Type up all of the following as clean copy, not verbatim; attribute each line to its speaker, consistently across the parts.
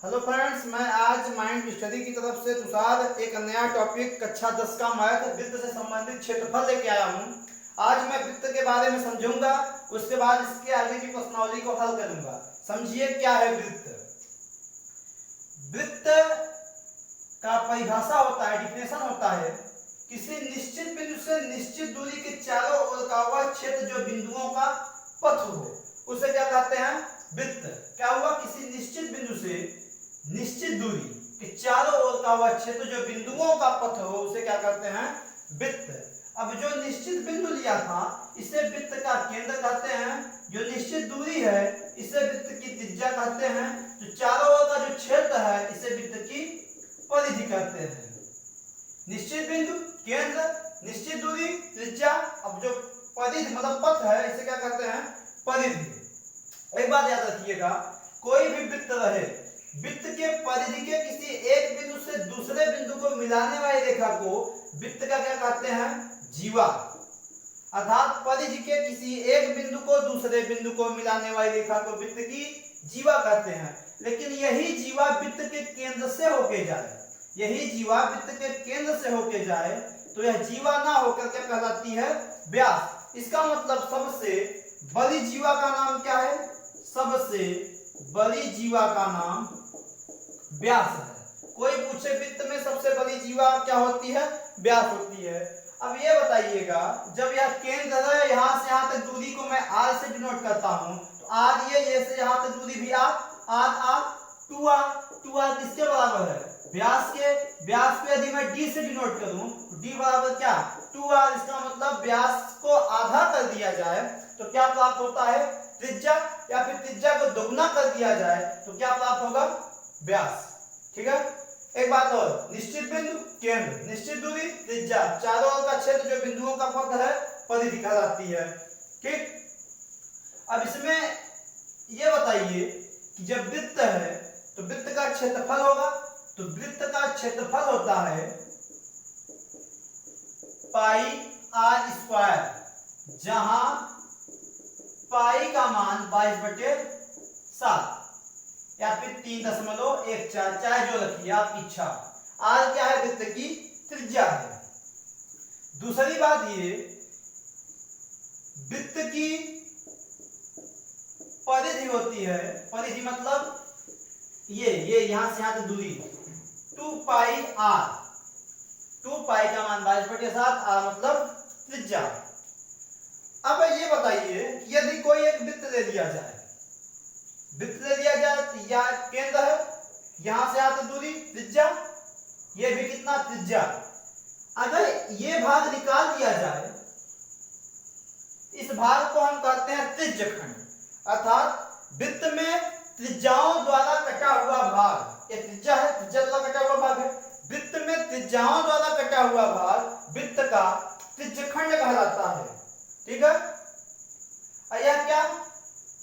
Speaker 1: Hello friends, मैं आज mind study की तरफ से तुषार एक नया टॉपिक कक्षा 10 का मैथ वृत्त से संबंधित क्षेत्रफल लेके आया हूँ। आज मैं वृत्त के बारे में समझूंगा, उसके बाद इसके आगे की प्रश्नावली को हल करूंगा। समझिए क्या है वृत्त। वृत्त का परिभाषा होता है, डिफिनेशन होता है, किसी निश्चित बिंदु से निश्चित दूरी के चारों ओर का वह क्षेत्र जो बिंदुओं का पथ हो, उसे क्या कहते हैं? वृत्त। क्या हुआ? किसी निश्चित बिंदु से निश्चित दूरी के चारों ओर का वह क्षेत्र जो बिंदुओं का पथ हो, उसे क्या कहते हैं? वृत्त। अब जो निश्चित बिंदु लिया था, इसे वृत्त का केंद्र कहते हैं। जो निश्चित दूरी है, इसे वृत्त की त्रिज्या कहते हैं। जो चारों ओर का जो क्षेत्र है, इसे वृत्त की परिधि कहते हैं। निश्चित बिंदु, केंद्र, निश्चित दूरी, त्रिज्या। अब जो परिधि मतलब पथ है, इसे क्या कहते हैं? परिधि। एक बात याद रखिएगा, कोई भी वृत्त रहे, वृत्त के परिधि के किसी एक बिंदु से दूसरे बिंदु को मिलाने वाली रेखा को वृत्त का क्या कहते हैं? जीवा। अर्थात परिधि के किसी एक बिंदु को दूसरे बिंदु को मिलाने वाली रेखा को वृत्त की जीवा कहते हैं। लेकिन यही जीवा वृत्त के केंद्र से होके जाए, यही जीवा वृत्त के केंद्र से होके जाए तो यह जीवा ना होकर क्या कहलाती है? व्यास। इसका मतलब सबसे बड़ी जीवा का नाम क्या है? सबसे बड़ी जीवा का नाम व्यास है। कोई पूछे वृत्त में सबसे बड़ी जीवा क्या होती है? व्यास होती है। अब ये बताइएगा, जब यह केंद्र है, यहां से यहां तक दूरी को मैं r से डिनोट करता हूं, तो r ये से यहां तक दूरी भी r 2r किसके बराबर है? व्यास के। व्यास को यदि मैं d से डिनोट करूं तो d बराबर क्या? 2r। इसका मतलब व्यास को आधा कर दिया जाए तो क्या प्राप्त होता है? त्रिज्या। या फिर त्रिज्या को दोगुना कर दिया जाए तो क्या प्राप्त होगा? व्यास। ठीक है। एक बात और, निश्चित बिंदु, केंद्र, निश्चित दूरी, त्रिज्या, चारों ओर का क्षेत्र जो बिंदुओं का पथ है, परिधि कहलाती है। ठीक। अब इसमें ये बताइए कि जब वृत्त है तो वृत्त का क्षेत्रफल होगा, तो वृत्त का क्षेत्रफल होता है पाई आर स्क्वायर, जहां पाई का मान 22/7 या फिर 3.14, चाहे जो रखिए आप इच्छा। आर क्या है? वृत्त की त्रिज्या है। दूसरी बात ये, वृत्त की परिधि होती है, परिधि मतलब ये यहां से यहां तक दूरी 2 पाई आर। 2 पाई का मान 22/7, आर मतलब त्रिज्या। अब ये बताइए कि यदि कोई एक वृत्त ले लिया जाए, वृत्त ले लिया जाए तो यह केंद्र है, यहां से यहां तक दूरी त्रिज्या, ये भी कितना? त्रिज्या। अगर ये भाग निकाल दिया जाए, इस भाग को हम कहते हैं त्रिज्यखंड। अर्थात वृत्त में त्रिज्याओं द्वारा कटा हुआ भाग, ये त्रिज्या है, त्रिज्या द्वारा कटा हुआ भाग है। वृत्त में त्रिज्याओं द्वारा कटा हुआ भाग वृत्त का त्रिज्यखंड कहलाता है। ठीक है। और यह क्या?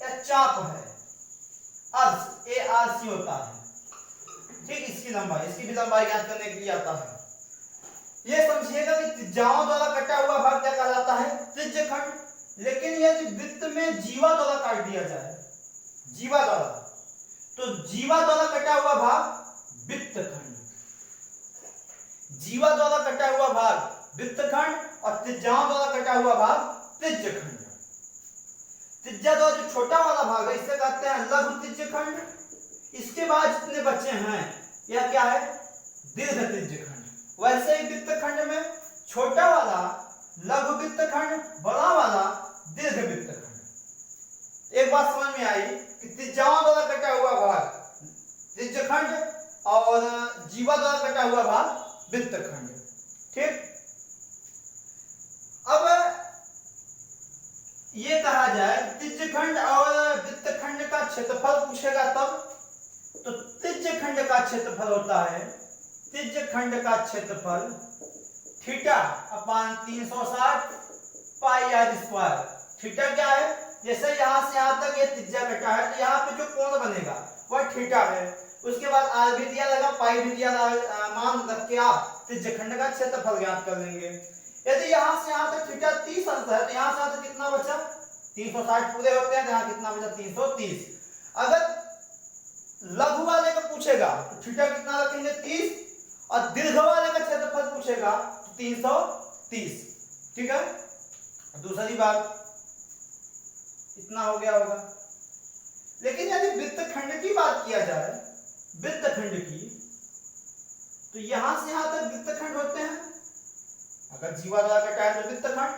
Speaker 1: यह चाप है, अर्स, ARC होता है। ठीक। इसकी लंबाई, इसकी भी लंबाई ज्ञात करने के लिए आता है। यह समझिएगा कि त्रिज्याओं द्वारा कटा हुआ भाग क्या कहलाता है? त्रिज्यखंड। लेकिन यदि वृत्त में जीवा द्वारा काट दिया जाए, जीवा द्वारा, तो जीवा द्वारा कटा हुआ भाग वृत्तखंड। जीवा द्वारा कटा हुआ भाग वृत्तखंड और त्रिज्याओं द्वारा कटा हुआ भाग त्रिज्यखंड। त्रिज्या द्वारा जो छोटा वाला भाग है, इसे कहते हैं लघु त्रिज्यखंड। इसके बाद जितने बचे हैं, यह क्या है? दीर्घ त्रिज्यखंड। वैसे ही वृत्तखंड में छोटा वाला लघु वृत्तखंड, बड़ा वाला दीर्घ वृत्तखंड। एक बात समझ में आई कि त्रिज्याओं द्वारा कटा हुआ भाग त्रिज्यखंड और जीवा द्वारा कटा हुआ भाग वृत्तखंड। ठीक। अब ये कहा जाए त्रिज्यखंड और वृत्तखंड का क्षेत्रफल पूछेगा तब, तो त्रिज्यखंड का क्षेत्रफल होता है, त्रिज्यखंड का क्षेत्रफल θ/360 पाई आर स्क्वायर। थीटा क्या है? जैसे यहां से यहां तक ये त्रिज्या कटा है, तो यहाँ पे जो कोण बनेगा वह थीटा है। उसके बाद आर भी दिया लगा, पाई भी दिया, मान रख के आप त्रिज्यखंड का क्षेत्रफल ज्ञात कर लेंगे। यदि यहां से यहां तक थीटा 30 अंश है, तो यहां से यहां तक कितना बचा? 360 पूरे होते हैं, तो यहां कितना बचा? 330। अगर लघु वाले को पूछे पूछेगा तो थीटा कितना रखेंगे 30, और दीर्घ वाले का क्षेत्रफल पूछेगा तो 330। ठीक है, दूसरी बात इतना हो गया होगा। लेकिन यदि वृत्तखंड की बात किया जाए, वृत्तखंड की, तो यहां से यहां तक वृत्तखंड होते हैं अगर जीवा द्वारा कटा है तो वृत्तखंड।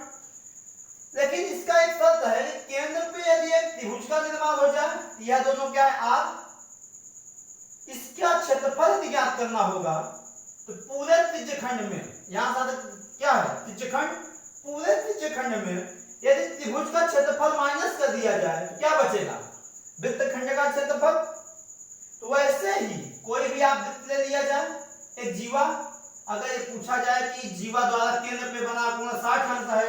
Speaker 1: लेकिन इसका एक शर्त है, केंद्र पे यदि एक त्रिभुज का निर्माण हो जाए, यह दोनों क्या है आर, इसका क्षेत्रफल यदि ज्ञात करना होगा तो पूरे त्रिज्यखंड में, यहां से क्या है त्रिज्यखंड, पूरे त्रिज्यखंड में यदि त्रिभुज का क्षेत्रफल माइनस कर दिया जाए तो क्या बचेगा, वृत्तखंड का क्षेत्रफल। तो वैसे ही कोई भी आप वृत्त ले लिया जाए, एक जीवा, अगर ये पूछा जाए कि जीवा द्वारा केंद्र पे बना कोण 60 अंश है,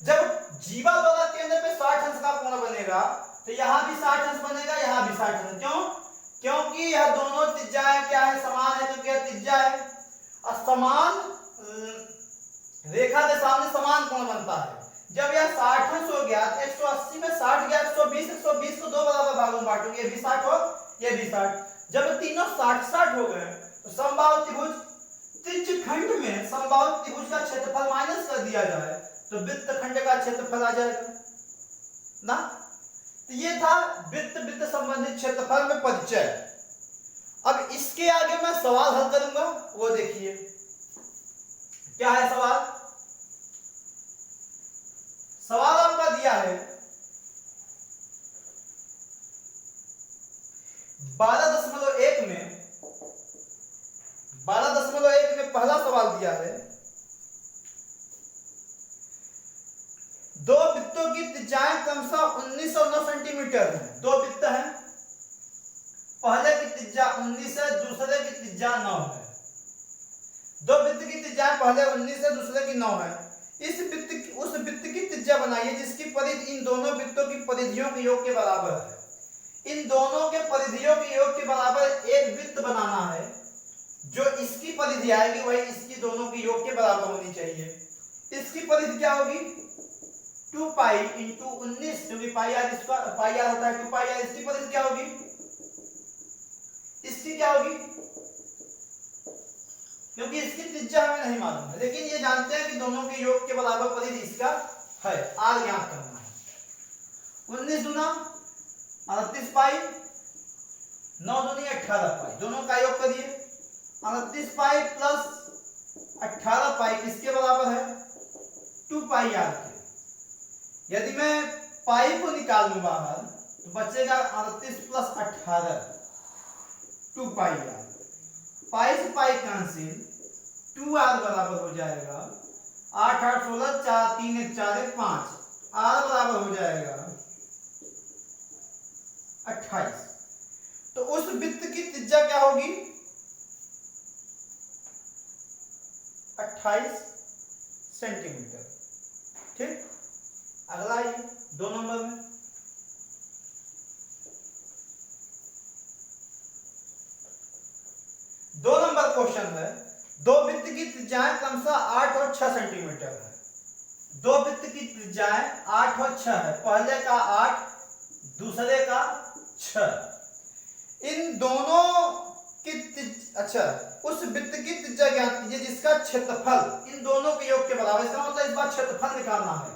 Speaker 1: जब जीवा द्वारा केंद्र पे 60 अंश का कोण बनेगा तो यहां भी 60 अंश बनेगा, यहां भी 60 अंश। क्यों? क्योंकि यह दोनों त्रिज्याएं क्या है, समान है, क्योंकि यह त्रिज्या है और समान रेखा के सामने समान कोण बनता है। जब यह 60 अंश हो गया तो 180 में 60 गया 120, 120 को दो बराबर भागों में बांटोगे, ये भी 60 हो, ये भी 60। जब तीनों 60-60 हो गए तो समबाहु त्रिभुज, त्रिज्यखंड में समबाहु त्रिभुज का क्षेत्रफल माइनस कर दिया जाए तो वृत्तखंड का क्षेत्रफल आ जाएगा ना। तो ये था वृत्त संबंधित क्षेत्रफल में परिचय। अब इसके आगे मैं सवाल हल करूंगा, वो देखिए क्या है सवाल। सवाल आपका दिया है 12.1 में, 12.1 में पहला सवाल दिया है, दो वृत्तों की त्रिज्याएं क्रमशः 19 और 9 सेंटीमीटर है। दो वृत्त हैं, पहले की त्रिज्या 19 है, दूसरे की त्रिज्या 9 है। दो वृत्त की त्रिज्याएं पहले 19 है, दूसरे की 9 है। इस वृत्त उस वृत्त की त्रिज्या बनाइए जिसकी परिधि इन दोनों वृत्तों की परिधियों के योग के बराबर है। इन दोनों के परिधियों के योग के बराबर एक वृत्त बनाना है, जो इसकी परिधि आएगी वही इसकी दोनों के योग के बराबर होनी चाहिए। इसकी परिधि क्या होगी 2 पाई इंटू 19, क्योंकि पाई आर होता है 2 पाई आर। इसकी परिधि क्या होगी, इसकी क्या होगी, क्योंकि इसकी त्रिज्या हमें नहीं मालूम है, लेकिन ये जानते हैं कि दोनों के योग के बराबर परिधि इसका है, आर ज्ञात करना है। 19 दूना 38 पाई, 9 दूनी 18 पाई, दोनों का योग करिए। 38 पाई प्लस 18 पाई किसके बराबर है 2 पाई आर के। यदि मैं पाई को निकाल लूं बाहर तो बचेगा 38 प्लस 18 2 पाई आर। पाई से पाई कैंसिल, 2 आर बराबर हो जाएगा 8 8 16 4 3 1 4 1 5, आर बराबर हो जाएगा 28। तो उस वृत्त की त्रिज्या क्या होगी 28 सेंटीमीटर। ठीक, अगला आइए 2 नंबर में। दो नंबर क्वेश्चन है, दो वृत्त की त्रिज्याएं क्रमशः 8 और 6 सेंटीमीटर है। दो वृत्त की त्रिज्याएं 8 और 6 है, पहले का 8 दूसरे का 6। इन दोनों की अच्छा उस वृत्त की त्रिज्या ज्ञात कीजिए जिसका क्षेत्रफल इन दोनों के योग के बराबर। इसका मतलब इस बार क्षेत्रफल निकालना है,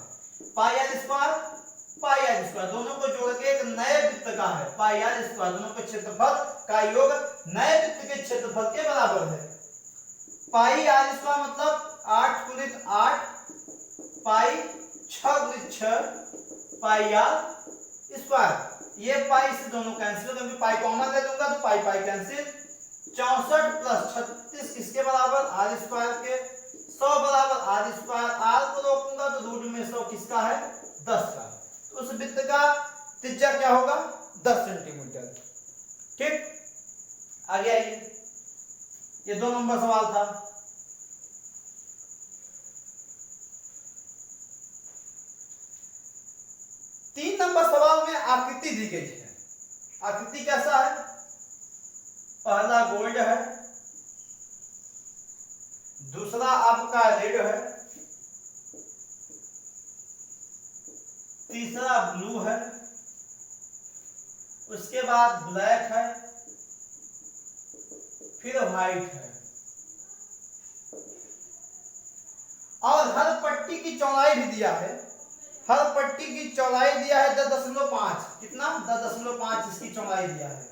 Speaker 1: pi r square pi r square, दोनों को जोड़ के एक नए वृत्त का है पाई आर स्क्वायर, दोनों के क्षेत्रफल का योग नए वृत्त के क्षेत्रफल के बराबर है। पाई आर स्क्वायर मतलब 8 गुणित 8 पाई 6 गुणित 6 पाई आर स्क्वायर। ये पाई से दोनों कैंसिल, क्योंकि पाई कॉमन ले लूंगा तो पाई पाई कैंसिल। 64 प्लस 36 किसके बराबर आर स्क्वायर के, 100 बराबर आर स्क्वायर। आर को रोकूंगा तो रूट में 100 किसका है 10 का। तो उस वृत्त का त्रिज्या क्या होगा 10 सेंटीमीटर। ठीक, आगे आइए, ये 2 नंबर सवाल था। तीन नंबर सवाल में आकृति दी गई है। आकृति कैसा है, पहला गोल्ड है, दूसरा आपका रेड है, तीसरा ब्लू है, उसके बाद ब्लैक है, फिर व्हाइट है, और हर पट्टी की चौड़ाई भी दिया है, हर पट्टी की चौड़ाई दिया है 10.5, कितना 10.5 इसकी चौड़ाई दिया है।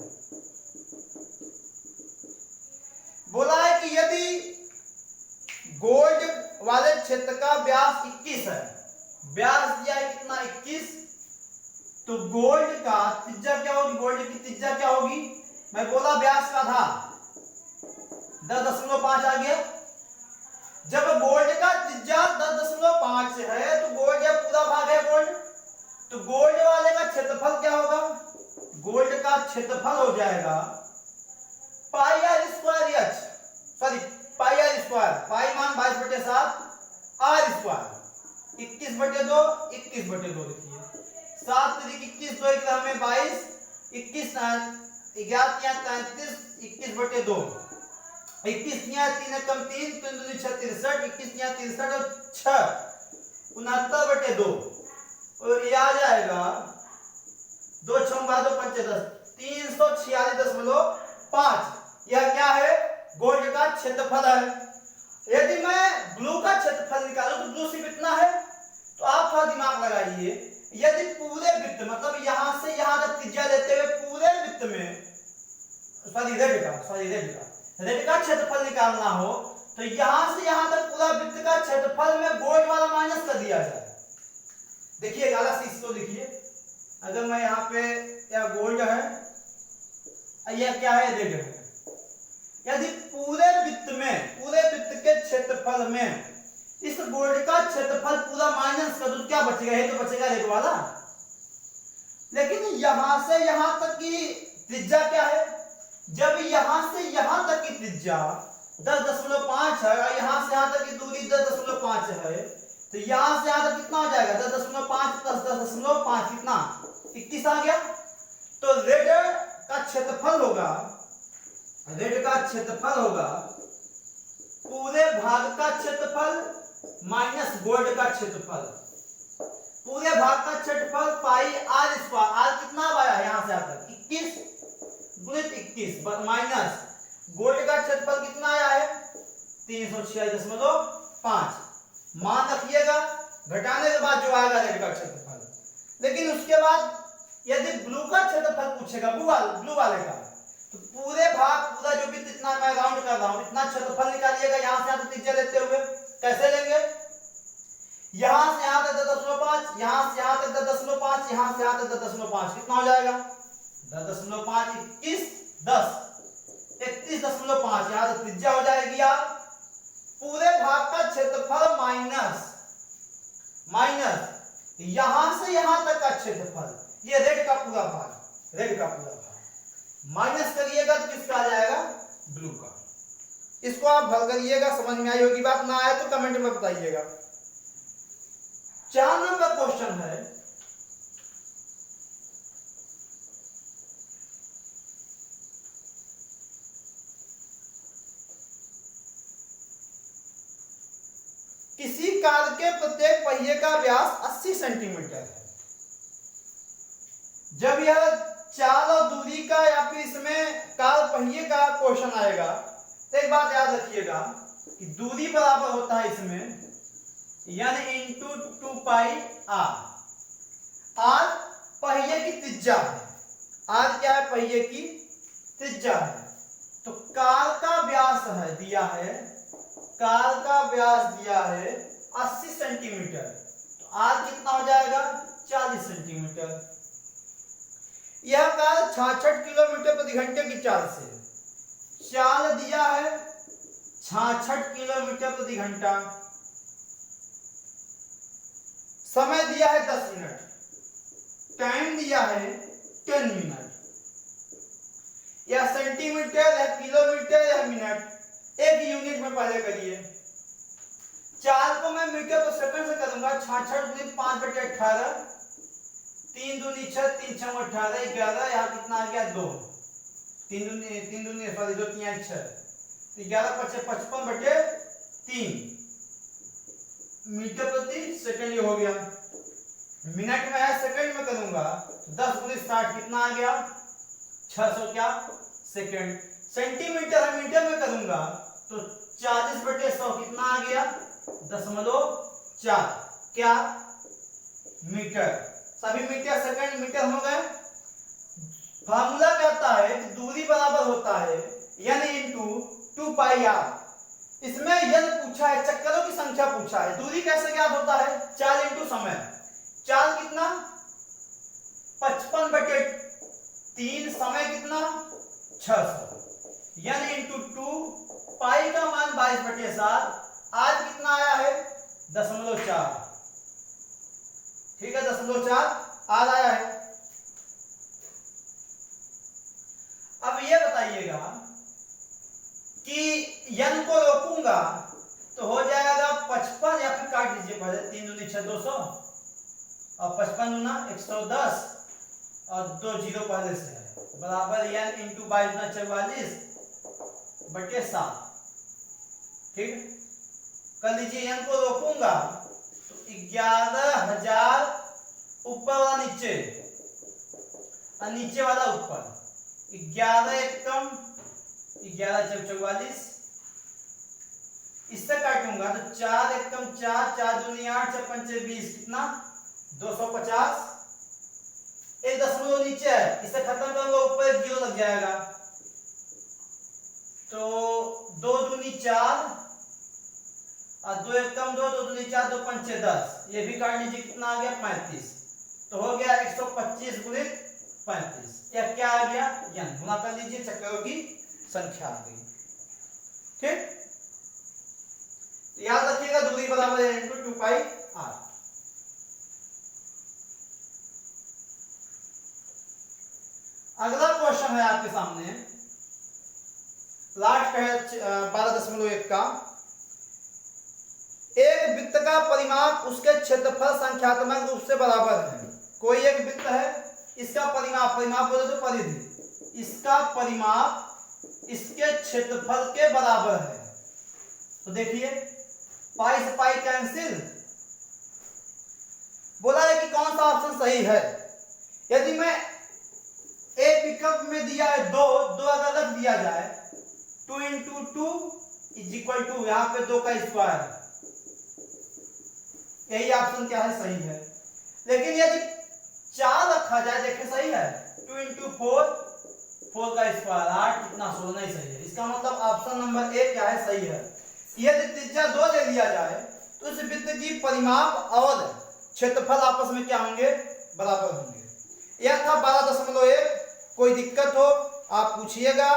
Speaker 1: बोला है कि यदि गोल्ड वाले क्षेत्र का व्यास 21 है, व्यास दिया है कितना 21, तो गोल्ड का त्रिज्या क्या होगी, गोल्ड की त्रिज्या क्या होगी, मैं बोला व्यास का था 10.5 आ गया। जब गोल्ड का त्रिज्या 10.5 है तो गोल्ड या पूरा भाग है गोल्ड, तो गोल्ड वाले का क्षेत्रफल क्या होगा, गोल्ड का क्षेत्रफल हो जाएगा pi r square h, sorry pi r square, pi मान 22/7 आर स्क्वायर 21/2 21/2 लिखिए, 7 3 21 2 1 हमें 22 21 11 33 21/2 21 3 कम 3 3 2 6 63 21 63 और 6 69/2 और ये आ जाएगा 2 6 12 5 10 346.5। यह क्या है, गोल्ड का क्षेत्रफल है। यदि मैं ब्लू का क्षेत्रफल निकालूं तो ब्लू सिर्फ इतना है, तो आप थोड़ा दिमाग लगाइए, यदि पूरे वृत्त मतलब यहां से यहां तक त्रिज्या लेते हुए पूरे वृत्त में रेड का क्षेत्रफल निकालना हो तो यहां से यहां तक पूरा वृत्त का क्षेत्रफल में गोल्ड वाला माइनस कर दिया जाए। देखिए अलग से इसको लिखिए, अगर मैं यहाँ पे या गोल्ड है यह क्या है, रेड है, यदि पूरे वृत्त के क्षेत्रफल में इस गोल्ड का क्षेत्रफल पूरा माइनस कर दो क्या बचेगा, ये तो बचेगा रेड वाला। लेकिन यहां से यहां तक की त्रिज्या क्या है, जब यहां से यहां तक की त्रिज्या 10.5 है और यहां से यहां तक की दूरी 10.5 है, तो यहां से यहां तक कितना हो जाएगा 10.5 + 10.5 कितना 21 आ गया। तो रेड का क्षेत्रफल होगा, रेड का क्षेत्रफल होगा पूरे भाग का क्षेत्रफल माइनस गोल्ड का क्षेत्रफल, पूरे भाग का क्षेत्रफल पाई आर स्क्वायर, आर कितना आया यहां से आता 21 गुणित 21 माइनस गोल्ड का क्षेत्रफल कितना आया है 346.5। मान रखिएगा, घटाने के बाद जो आएगा रेड का क्षेत्रफल। लेकिन उसके बाद यदि ब्लू का क्षेत्रफल पूछेगा, ब्लू वाले का, तो पूरे भाग पूरा जो भी इतना मैं राउंड कर रहा हूं इतना क्षेत्रफल निकालिएगा, यहां से यहां तक त्रिज्या लेते हुए कैसे लेंगे, यहां से यहां तक 10.5, यहां से यहां तक 10.5, यहां से यहां तक 10.5 कितना हो जाएगा 10.5 21 10 31.5, यहां तक त्रिज्या हो जाएगी यार। पूरे भाग का क्षेत्रफल माइनस यहां से यहां तक का क्षेत्रफल, ये रेड का पूरा भाग, रेड का पूरा भाग माइनस करिएगा तो किसका आ जाएगा ब्लू का। इसको आप हल करिएगा, समझ में आई होगी बात, ना आए तो कमेंट में बताइएगा। 4 नंबर क्वेश्चन है, किसी कार के प्रत्येक पहिए का व्यास 80 सेंटीमीटर है। जब यह चाल और दूरी का या फिर इसमें कार पहिए का क्वेश्चन आएगा तो एक बात याद रखिएगा कि दूरी बराबर होता है इसमें n × 2 पाई r। r पहिए की त्रिज्या है, r क्या है पहिए की त्रिज्या है, तो कार का व्यास है दिया है, कार का व्यास दिया है 80 सेंटीमीटर, तो r कितना हो जाएगा 40 सेंटीमीटर। यह कार 66 किलोमीटर प्रति घंटे की चाल से, चाल दिया है 66 किलोमीटर प्रति घंटा, समय दिया है 10 मिनट, टाइम दिया है 10 मिनट। यह सेंटीमीटर या किलोमीटर या मिनट, एक यूनिट में पहले करिए। चाल को मैं मीटर पर सेकंड से करूंगा, 66 × 5/18 3 दूनी 6 3 6 18 11, यहाँ कितना आ गया 2 3 दूनी सॉरी 2 3 6 11 5 55/3 मीटर प्रति सेकंड ये हो गया। मिनट में है, सेकंड में करूंगा 10 × 60 कितना आ गया 600 क्या सेकंड। सेंटीमीटर है मीटर में करूंगा तो 40/100 कितना आ गया 0.4 क्या मीटर। सभी मीटर सेकंड मीटर हो गए। फार्मूला कहता है कि दूरी बराबर होता है n इंटू 2πr। इसमें n पूछा है, चक्करों की संख्या पूछा है। दूरी कैसे ज्ञात होता है, चाल इंटू समय। चाल कितना 55/3, समय कितना 600। n इंटू 2, पाई का मान 22/7, आज कितना आया है 0.4। ठीक है 0.4 आज आया है। अब ये बताइएगा कि n को रोकूंगा तो हो जाएगा 55, या फिर काट दीजिए पहले, 3 दूनी 6 200 और 55 दूना 110 और 2 जीरो पहले से है बराबर n इंटू 22 दूना 44/7। ठीक कर लीजिए। n को रोकूंगा तो 11,000 ऊपर वाला नीचे और नीचे वाला ऊपर, 11 एकम 11 चौक 44। इससे काटूंगा तो 4 एकम 4, 4 दूनी 8, 6 पंचे 20, कितना 250। एक दशमलव नीचे है, इसे खत्म करूंगा ऊपर एक जीरो लग जाएगा तो 2 दूनी 4 और 2 एकम 2, 2 दूनी 4, 2 पंचे 10। ये भी काट लीजिए, कितना आ गया 35। तो हो गया 125 गुणित 35। या क्या आ गया n, गुणा कर लीजिए, चक्करों की संख्या आ गई। ठीक याद रखिएगा दूरी बराबर है इंटू 2πr। अगला क्वेश्चन है आपके सामने, लास्ट है 12.1 का। एक वृत्त का परिमाप उसके क्षेत्रफल संख्यात्मक रूप से बराबर है। कोई एक वृत्त है, इसका परिमाप, परिमाप बोले तो परिधि, इसका परिमाप इसके क्षेत्रफल के बराबर है। तो देखिए पाई से पाई कैंसिल। बोला है कि कौन सा ऑप्शन सही है। यदि मैं एक विकल्प में दिया है 2 अगर रख दिया जाए 2 इंटू 2 इज इक्वल टू, यहां पे 2 का स्क्वायर, यही ऑप्शन क्या है सही है। लेकिन यदि 4 रखा जाए, देखिए सही है 2 इंटू 4, 4 का स्क्वायर 8, कितना 16, नहीं सही है। इसका मतलब ऑप्शन नंबर ए क्या है सही है। यदि त्रिज्या 2 ले लिया जाए तो इस वृत्त की परिमाप और क्षेत्रफल आपस में क्या होंगे, बराबर होंगे। यह था 12.1। कोई दिक्कत हो आप पूछिएगा,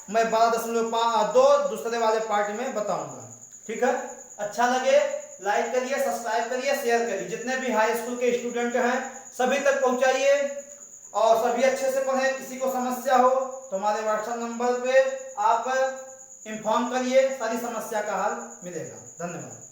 Speaker 1: मैं 12.2 दूसरे वाले पार्ट में बताऊंगा। ठीक है, अच्छा लगे लाइक करिए, सब्सक्राइब करिए, शेयर करिए। जितने भी हाई स्कूल के स्टूडेंट हैं सभी तक पहुंचाइए और सभी अच्छे से पढ़ें। किसी को समस्या हो तो हमारे व्हाट्सएप नंबर पे आप इन्फॉर्म करिए, सारी समस्या का हल मिलेगा। धन्यवाद।